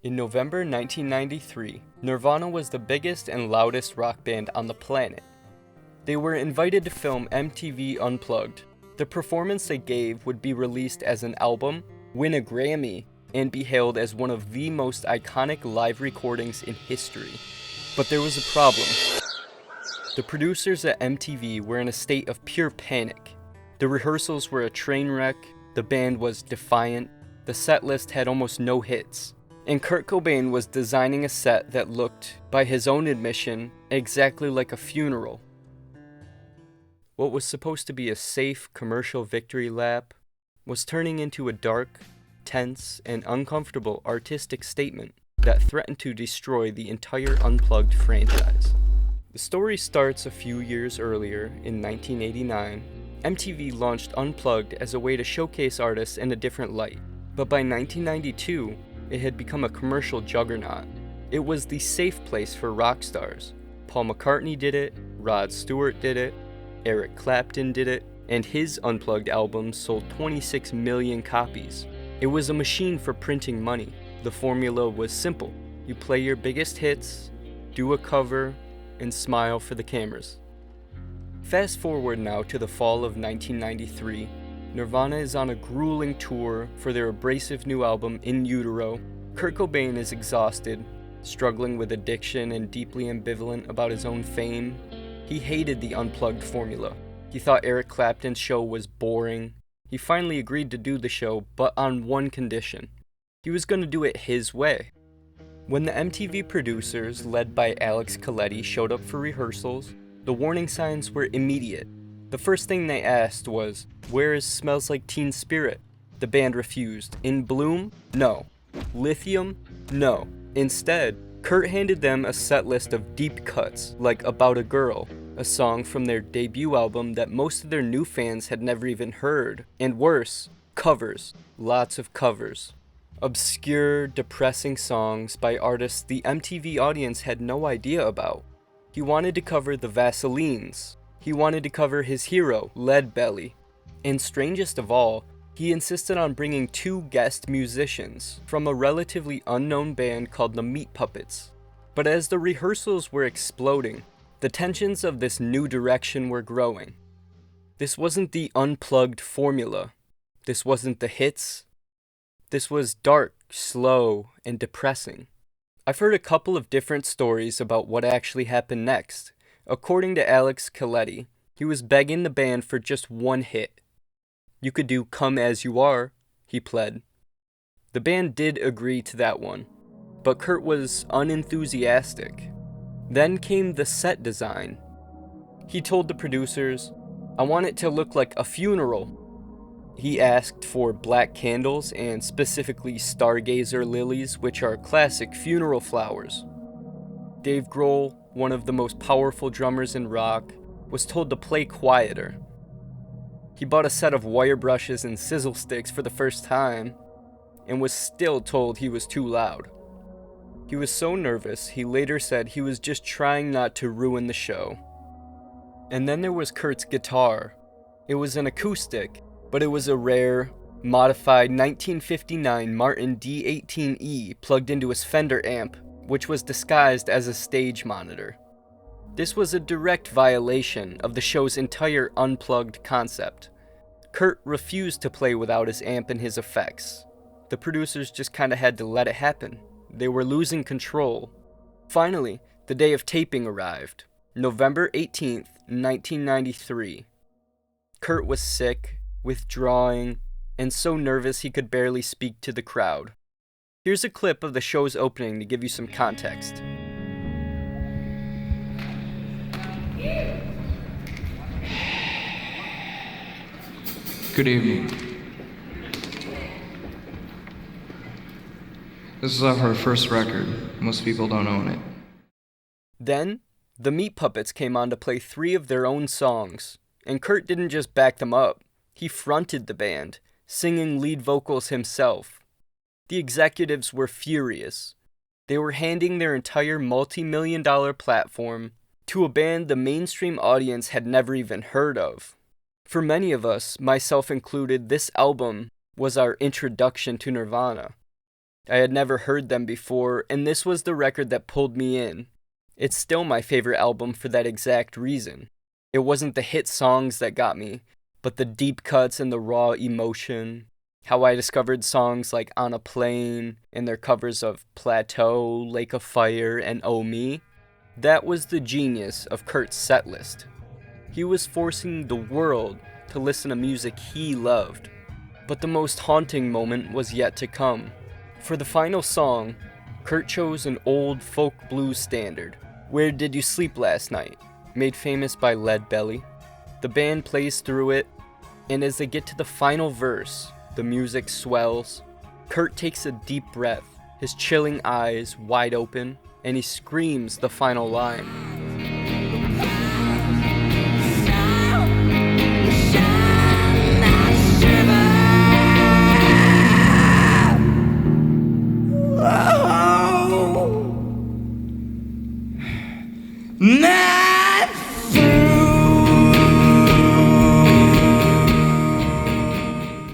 In November 1993, Nirvana was the biggest and loudest rock band on the planet. They were invited to film MTV Unplugged. The performance they gave would be released as an album, win a Grammy, and be hailed as one of the most iconic live recordings in history. But there was a problem. The producers at MTV were in a state of pure panic. The rehearsals were a train wreck, the band was defiant, the set list had almost no hits, and Kurt Cobain was designing a set that looked, by his own admission, exactly like a funeral. What was supposed to be a safe commercial victory lap was turning into a dark, tense, and uncomfortable artistic statement that threatened to destroy the entire Unplugged franchise. The story starts a few years earlier, in 1989. MTV launched Unplugged as a way to showcase artists in a different light, but by 1992, it had become a commercial juggernaut. It was the safe place for rock stars. Paul McCartney did it, Rod Stewart did it, Eric Clapton did it, and his Unplugged albums sold 26 million copies. It was a machine for printing money. The formula was simple. You play your biggest hits, do a cover, and smile for the cameras. Fast forward now to the fall of 1993. Nirvana is on a grueling tour for their abrasive new album, In Utero. Kurt Cobain is exhausted, struggling with addiction and deeply ambivalent about his own fame. He hated the Unplugged formula. He thought Eric Clapton's show was boring. He finally agreed to do the show, but on one condition. He was going to do it his way. When the MTV producers, led by Alex Coletti, showed up for rehearsals, the warning signs were immediate. The first thing they asked was, "Where is Smells Like Teen Spirit?" The band refused. "In Bloom?" No. "Lithium?" No. Instead, Kurt handed them a set list of deep cuts, like About a Girl, a song from their debut album that most of their new fans had never even heard. And worse, covers. Lots of covers. Obscure, depressing songs by artists the MTV audience had no idea about. He wanted to cover the Vaselines. He wanted to cover his hero, Leadbelly. And strangest of all, he insisted on bringing two guest musicians from a relatively unknown band called the Meat Puppets. But as the rehearsals were exploding, the tensions of this new direction were growing. This wasn't the Unplugged formula. This wasn't the hits. This was dark, slow, and depressing. I've heard a couple of different stories about what actually happened next. According to Alex Coletti, he was begging the band for just one hit. "You could do Come As You Are," he pled. The band did agree to that one, but Kurt was unenthusiastic. Then came the set design. He told the producers, "I want it to look like a funeral." He asked for black candles and specifically stargazer lilies, which are classic funeral flowers. Dave Grohl, one of the most powerful drummers in rock, was told to play quieter. He bought a set of wire brushes and sizzle sticks for the first time, and was still told he was too loud. He was so nervous, he later said he was just trying not to ruin the show. And then there was Kurt's guitar. It was an acoustic, but it was a rare, modified 1959 Martin D18E plugged into his Fender amp, which was disguised as a stage monitor. This was a direct violation of the show's entire Unplugged concept. Kurt refused to play without his amp and his effects. The producers just kinda had to let it happen. They were losing control. Finally, the day of taping arrived, November 18th, 1993. Kurt was sick, withdrawing, and so nervous he could barely speak to the crowd. Here's a clip of the show's opening to give you some context. Good evening. This is our first record. Most people don't own it. Then, the Meat Puppets came on to play 3 of their own songs, and Kurt didn't just back them up, he fronted the band, singing lead vocals himself. The executives were furious. They were handing their entire multi-million-dollar platform to a band the mainstream audience had never even heard of. For many of us, myself included, this album was our introduction to Nirvana. I had never heard them before, and this was the record that pulled me in. It's still my favorite album for that exact reason. It wasn't the hit songs that got me, but the deep cuts and the raw emotion. How I discovered songs like On a Plane and their covers of Plateau, Lake of Fire, and Oh Me. That was the genius of Kurt's setlist. He was forcing the world to listen to music he loved. But the most haunting moment was yet to come. For the final song, Kurt chose an old folk blues standard, Where Did You Sleep Last Night?, made famous by Lead Belly. The band plays through it, and as they get to the final verse, the music swells. Kurt takes a deep breath, his chilling eyes wide open, and he screams the final line.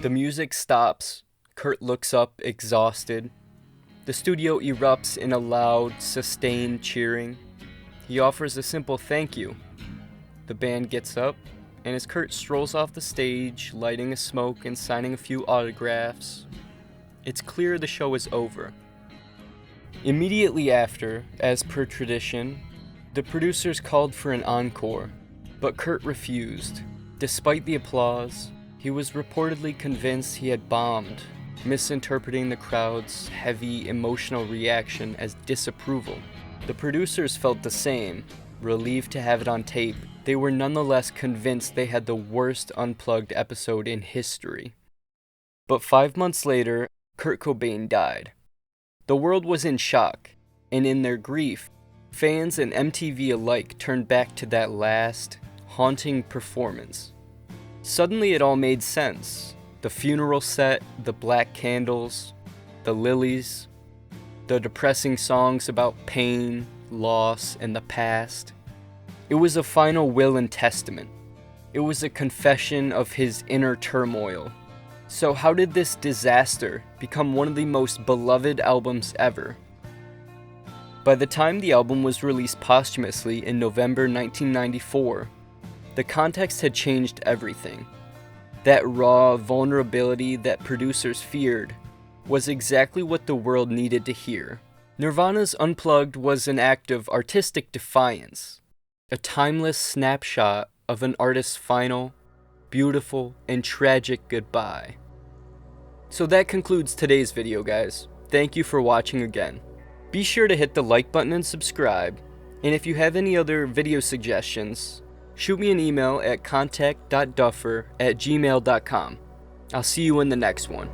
The music stops. Kurt looks up, exhausted. The studio erupts in a loud, sustained cheering. He offers a simple thank you. The band gets up, and as Kurt strolls off the stage, lighting a smoke and signing a few autographs, it's clear the show is over. Immediately after, as per tradition, the producers called for an encore, but Kurt refused. Despite the applause, he was reportedly convinced he had bombed, misinterpreting the crowd's heavy emotional reaction as disapproval. The producers felt the same, relieved to have it on tape. They were nonetheless convinced they had the worst Unplugged episode in history. But 5 months later, Kurt Cobain died. The world was in shock, and in their grief, fans and MTV alike turned back to that last, haunting performance. Suddenly it all made sense. The funeral set, the black candles, the lilies, the depressing songs about pain, loss, and the past. It was a final will and testament. It was a confession of his inner turmoil. So how did this disaster become one of the most beloved albums ever? By the time the album was released posthumously in November 1994, the context had changed everything. That raw vulnerability that producers feared was exactly what the world needed to hear. Nirvana's Unplugged was an act of artistic defiance, a timeless snapshot of an artist's final, beautiful, and tragic goodbye. So that concludes today's video, guys. Thank you for watching again. Be sure to hit the like button and subscribe, and if you have any other video suggestions, shoot me an email at contact.duffer@gmail.com. I'll see you in the next one.